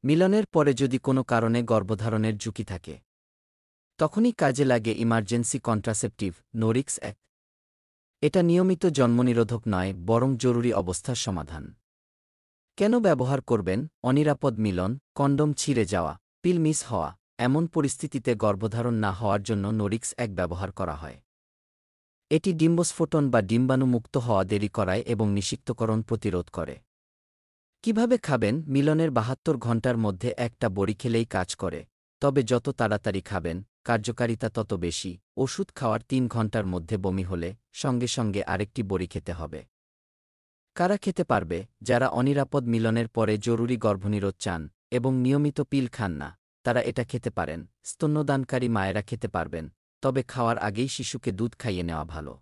মিলনের পরে যদি কোনো কারণে গর্ভধারণের ঝুঁকি থাকে তখনই কাজে লাগে ইমার্জেন্সি কন্ট্রাসেপটিভ নোরিক্স এক। এটা নিয়মিত জন্মনিরোধক নয়, বরং জরুরি অবস্থার সমাধান। কেন ব্যবহার করবেন? অনিরাপদ মিলন, কন্ডোম ছিঁড়ে যাওয়া, পিল মিস হওয়া, এমন পরিস্থিতিতে গর্ভধারণ না হওয়ার জন্য নোরিক্স এক ব্যবহার করা হয়। এটি ডিম্বস্ফোটন বা ডিম্বাণু মুক্ত হওয়া দেরি করায় এবং নিষিক্তকরণ প্রতিরোধ করে। কিভাবে খাবেন? মিলনের ৭২ ঘণ্টার মধ্যে একটা বড়ি খেলেই কাজ করে, তবে যত তাড়াতাড়ি খাবেন কার্যকারিতা তত বেশি। ওষুধ খাওয়ার ৩ ঘণ্টার মধ্যে বমি হলে সঙ্গে সঙ্গে আরেকটি বড়ি খেতে হবে। কারা খেতে পারবে? যারা অনিরাপদ মিলনের পরে জরুরি গর্ভনিরোধ চান এবং নিয়মিত পিল খান না, তারা এটা খেতে পারেন। স্তন্যদানকারী মায়েরা খেতে পারবেন, তবে খাওয়ার আগেই শিশুকে দুধ খাইয়ে নেওয়া ভালো।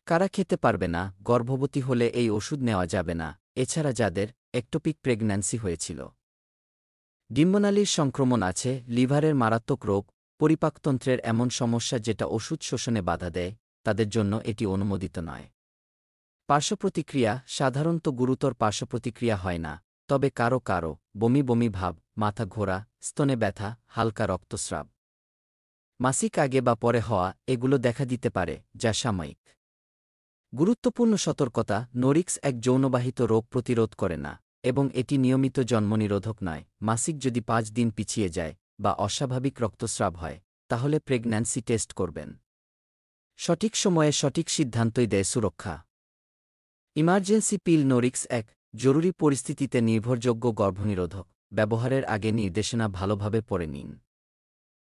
কারা খেতে পারবে না? গর্ভবতী হলে এই ওষুধ নেওয়া যাবে না, এছাড়া যাদের একটোপিক প্রেগন্যান্সি হয়েছিল, ডিম্বনালীর সংক্রমণ আছে, লিভারের মারাত্মক রোগ, পরিপাকতন্ত্রের এমন সমস্যা যেটা ওষুধ শোষণে বাধা দেয়, তাদের জন্য এটি অনুমোদিত নয়। পার্শ্বপ্রতিক্রিয়া সাধারণত গুরুতর পার্শ্বপ্রতিক্রিয়া হয় না, তবে কারো কারো বমি বমি ভাব, মাথা ঘোরা, স্তনে ব্যথা, হালকা রক্তস্রাব, মাসিক আগে বা পরে হওয়া এগুলো দেখা দিতে পারে, যা সাময়িক। গুরুত্বপূর্ণ সতর্কতা: নোরিক্স এক যৌনবাহিত রোগ প্রতিরোধ করে না এবং এটি নিয়মিত জন্মনিরোধক নয়। মাসিক যদি ৫ দিন পিছিয়ে যায় বা অস্বাভাবিক রক্তস্রাব হয়, তাহলে প্রেগন্যান্সি টেস্ট করবেন। সঠিক সময়ে সঠিক সিদ্ধান্তই দেয় সুরক্ষা। ইমার্জেন্সি পিল নোরিক্স এক জরুরি পরিস্থিতিতে নির্ভরযোগ্য গর্ভনিরোধক। ব্যবহারের আগে নির্দেশনা ভালোভাবে পড়ে নিন।